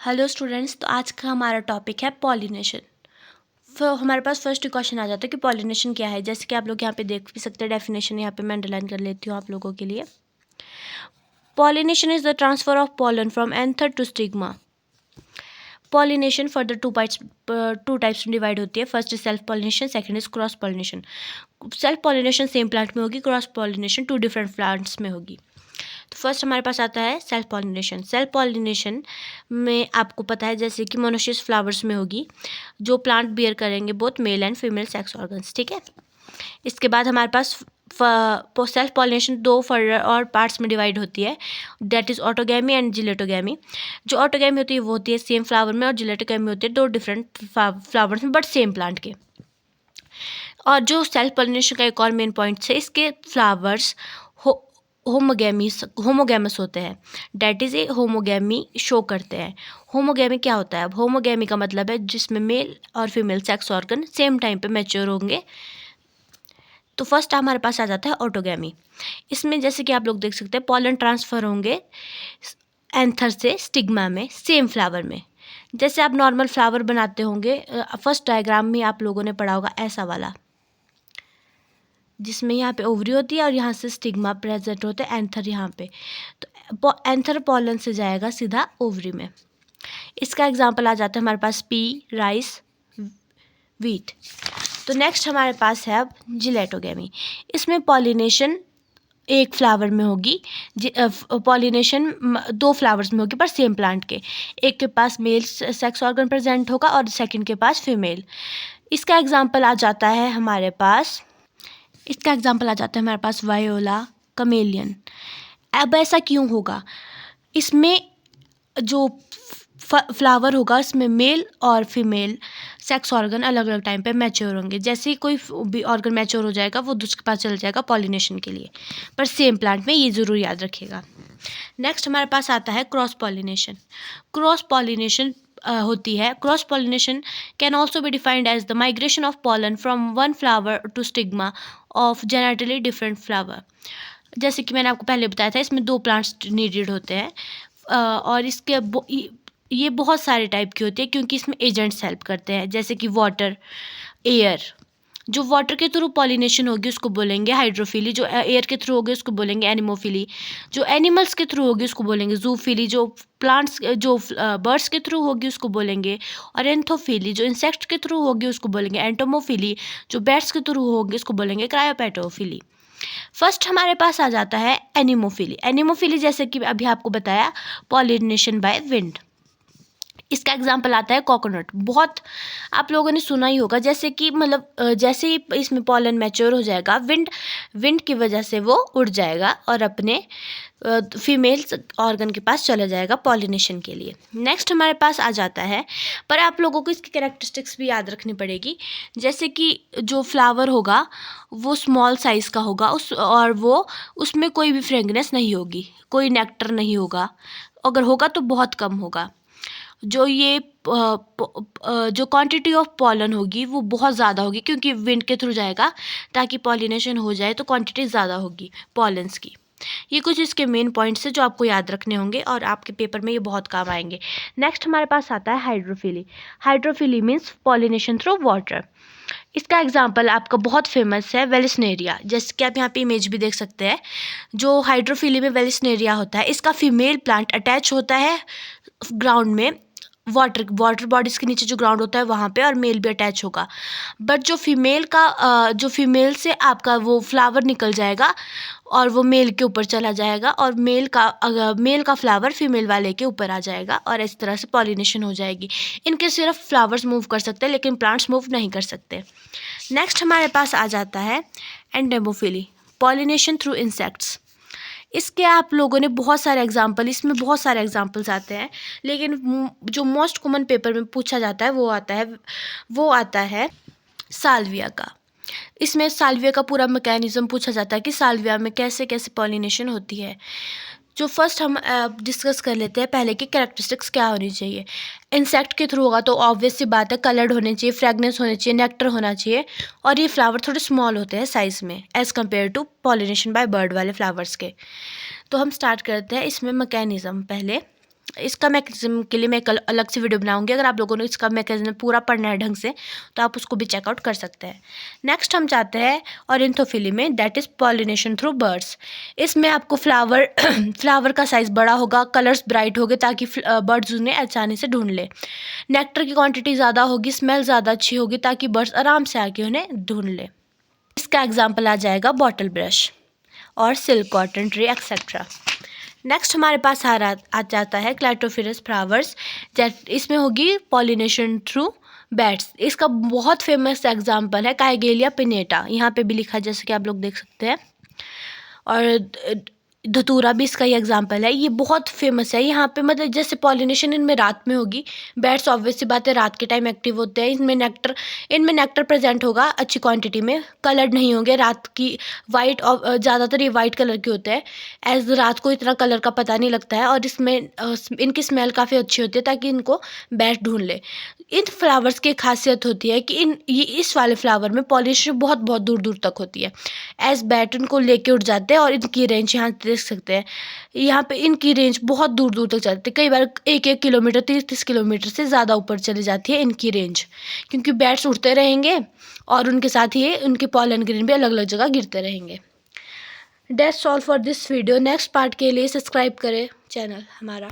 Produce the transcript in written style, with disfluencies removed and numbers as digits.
Hello students, तो आज का हमारा टॉपिक है पॉलिनेशन। हमारे पास फर्स्ट क्वेश्चन आ जाता है कि पॉलिनेशन क्या है। जैसे कि आप लोग यहाँ पे देख भी सकते हैं, डेफिनेशन यहाँ पे मैं अंडरलाइन कर लेती हूँ आप लोगों के लिए। Pollination is the transfer of pollen from anther to stigma. Pollination further two types में डिवाइड होती है। First is self pollination, second is cross pollination. Self pollination same plant में होगी, cross pollination two different plants में होगी। तो first हमारे पास आता है सेल्फ पॉलिनेशन। सेल्फ पॉलिनेशन में आपको पता है जैसे कि मोनोसियस फ्लावर्स में होगी, जो प्लांट बियर करेंगे both male and female sex organs. ठीक है, इसके बाद हमारे पास सेल्फ पॉलिनेशन दो फर्दर और पार्ट्स में डिवाइड होती है, दैट इज ऑटोगैमी एंड जिलेटोगैमी। जो ऑटोगैमी होती है वो होती है सेम फ्लावर में, और जिलेटोगैमी होती है दो डिफरेंट फ्लावर्स में बट सेम प्लांट के। और जो सेल्फ पॉलिनेशन का एक और मेन पॉइंट है, इसके फ्लावर्स होमोगैमस होते हैं, that is a homogamy show करते हैं। होमोगैमी क्या होता है? अब होमोगैमी का मतलब है जिसमें मेल और female sex organ same time पे मैच्योर होंगे। तो फर्स्ट हमारे पास आ जाता है ऑटोगैमी। इसमें जैसे कि आप लोग देख सकते हैं पॉलन ट्रांसफ़र होंगे एंथर से स्टिग्मा में सेम फ्लावर में। जैसे आप नॉर्मल फ्लावर बनाते होंगे, फर्स्ट डायग्राम में आप लोगों ने पढ़ा होगा ऐसा वाला, जिसमें यहाँ पे ओवरी होती है और यहाँ से स्टिग्मा प्रेजेंट होते हैं, एंथर यहाँ पे। तो एंथर पॉलन से जाएगा सीधा ओवरी में। इसका एग्जांपल आ जाता है हमारे पास पी, राइस, वीट। तो नेक्स्ट हमारे पास है अब जिलेटोगैमी। इसमें पॉलिनेशन एक फ्लावर में होगी, पॉलिनेशन दो फ्लावर्स में होगी पर सेम प्लांट के। एक के पास मेल सेक्स ऑर्गन प्रेजेंट होगा और सेकंड के पास फीमेल। इसका एग्जांपल आ जाता है हमारे पास वायोला, कमेलियन। अब ऐसा क्यों होगा? इसमें जो फ्लावर होगा इसमें मेल और फीमेल सेक्स ऑर्गन अलग अलग टाइम पे मैच्योर होंगे। जैसे ही कोई भी ऑर्गन मैच्योर हो जाएगा वो दूसरे के पास चल जाएगा पॉलिनेशन के लिए, पर सेम प्लांट में, ये ज़रूर याद रखिएगा। नेक्स्ट हमारे पास आता है क्रॉस पॉलिनेशन। क्रॉस पॉलिनेशन होती है, cross pollination can also be defined as the migration of pollen from one flower to stigma of genetically different flower. जैसे कि मैंने आपको पहले बताया था, इसमें दो प्लांट्स नीडेड होते हैं, और ये बहुत सारे टाइप की होती है क्योंकि इसमें एजेंट्स हेल्प करते हैं, जैसे कि वाटर, एयर। जो वाटर के थ्रू पॉलिनेशन होगी उसको बोलेंगे हाइड्रोफिली, जो एयर के थ्रू होगी उसको बोलेंगे एनिमोफिली, जो एनिमल्स के थ्रू होगी उसको बोलेंगे जूफिली, जो प्लांट्स जो बर्ड्स के थ्रू होगी उसको बोलेंगे ऑरेंथोफिली, जो इंसेक्ट्स के थ्रू होगी उसको बोलेंगे एंटोमोफिली, जो बैट्स के थ्रू होगी उसको बोलेंगे क्रायोपेटोफिली। फर्स्ट हमारे पास आ जाता है एनिमोफिली। एनिमोफिली जैसे कि अभी आपको बताया, पॉलिनेशन बाय विंड। इसका एग्जाम्पल आता है कोकोनट। बहुत आप लोगों ने सुना ही होगा, जैसे कि मतलब जैसे ही इसमें पॉलन मैच्योर हो जाएगा, विंड की वजह से वो उड़ जाएगा और अपने फीमेल ऑर्गन के पास चला जाएगा पॉलिनेशन के लिए। नेक्स्ट हमारे पास आ जाता है, पर आप लोगों को इसकी कैरेक्टरिस्टिक्स भी याद रखनी पड़ेगी। जैसे कि जो फ्लावर होगा वो स्मॉल साइज़ का होगा, और वो उसमें कोई भी फ्रेगनेंस नहीं होगी, कोई नेक्टर नहीं होगा, अगर होगा तो बहुत कम होगा। जो क्वांटिटी ऑफ पॉलन होगी वो बहुत ज़्यादा होगी, क्योंकि विंड के थ्रू जाएगा ताकि पॉलिनेशन हो जाए, तो क्वांटिटी ज़्यादा होगी पॉलन्स की। ये कुछ इसके मेन पॉइंट्स हैं जो आपको याद रखने होंगे और आपके पेपर में ये बहुत काम आएंगे। नेक्स्ट हमारे पास आता है hydrophily. Hydrophily means pollination through water. इसका एग्जाम्पल आपका बहुत फेमस है वेलिस्नेरिया, जैसे कि आप यहाँ पे इमेज भी देख सकते हैं। जो हाइड्रोफिली में वेलिस्नेरिया होता है, इसका फीमेल प्लांट अटैच होता है ग्राउंड में, वाटर बॉडीज़ के नीचे जो ग्राउंड होता है वहाँ पे, और मेल भी अटैच होगा। बट जो फीमेल से आपका वो फ्लावर निकल जाएगा और वो मेल के ऊपर चला जाएगा, और मेल का फ्लावर फीमेल वाले के ऊपर आ जाएगा, और इस तरह से पॉलिनेशन हो जाएगी। इनके सिर्फ फ्लावर्स मूव कर सकते हैं लेकिन प्लांट्स मूव नहीं कर सकते। नेक्स्ट हमारे पास आ जाता है एंडेमोफिली, पॉलिनेशन थ्रू इंसेक्ट्स। इसके आप लोगों ने इसमें बहुत सारे एग्जाम्पल्स आते हैं, लेकिन जो मोस्ट कॉमन पेपर में पूछा जाता है वो आता है साल्विया का। इसमें साल्विया का पूरा मैकेनिज्म पूछा जाता है कि साल्विया में कैसे कैसे पॉलिनेशन होती है। जो फर्स्ट हम डिस्कस कर लेते हैं पहले की कैरेक्टरिस्टिक्स क्या होनी चाहिए। इंसेक्ट के थ्रू होगा तो ऑब्वियस सी बात है, कलर्ड होने चाहिए, फ्रेगनेंस होनी चाहिए, नेक्टर होना चाहिए, और ये फ्लावर थोड़े स्मॉल होते हैं साइज़ में as compare to pollination by bird वाले फ्लावर्स के। तो हम स्टार्ट करते हैं इसमें मैकेनिज़्म। पहले इसका मैकेनिज्म के लिए मैं कल अलग से वीडियो बनाऊंगी। अगर आप लोगों ने इसका मैकेनिज्म पूरा पढ़ना है ढंग से तो आप उसको भी चेकआउट कर सकते हैं। नेक्स्ट हम जाते हैं ऑर्निथोफिली में, that is pollination through birds. इसमें आपको फ्लावर का साइज़ बड़ा होगा, कलर्स ब्राइट होंगे ताकि बर्ड्स उन्हें आसानी से ढूंढ ले। नेक्टर की क्वांटिटी ज़्यादा होगी, स्मेल ज़्यादा अच्छी होगी ताकि बर्ड्स आराम से आके उन्हें ढूंढ ले। इसका एग्जाम्पल आ जाएगा बॉटल ब्रश और silk cotton tree etcetera. Next हमारे पास आ जाता है क्लाइटोफिरस फ्लावर्स, इसमें होगी पॉलिनेशन थ्रू बैट्स। इसका बहुत फेमस एग्जांपल है काइगेलिया पिनेटा, यहाँ पे भी लिखा है जैसे कि आप लोग देख सकते हैं। और धतूरा भी इसका ही एग्जांपल है। ये बहुत फेमस है। यहाँ पे मतलब जैसे पॉलिनेशन इनमें रात में होगी, बैट्स ऑब्वियस सी बात है रात के टाइम एक्टिव होते हैं। इनमें नेक्टर प्रेजेंट होगा अच्छी क्वांटिटी में, कलर्ड नहीं होंगे। रात की वाइट और ज़्यादातर ये वाइट कलर के होते हैं, एज रात को इतना कलर का पता नहीं लगता है। और इसमें इनकी स्मेल काफ़ी अच्छी होती है ताकि इनको बैट ढूंढ ले। इन फ्लावर्स की खासियत होती है कि इस वाले फ्लावर में पॉलिनेशन बहुत बहुत दूर दूर तक होती है। एज बैट इनको लेके उड़ जाते हैं और इनकी रेंज यहाँ देख सकते हैं, यहाँ पे इनकी रेंज बहुत दूर दूर तक जाती है। कई बार 1-1 किलोमीटर 30-30 किलोमीटर से ज़्यादा ऊपर चली जाती है इनकी रेंज, क्योंकि बैट्स उड़ते रहेंगे और उनके साथ ही उनके पॉलन ग्रेन भी अलग अलग जगह गिरते रहेंगे। That's all for this video. Next part के लिए सब्सक्राइब करें चैनल हमारा।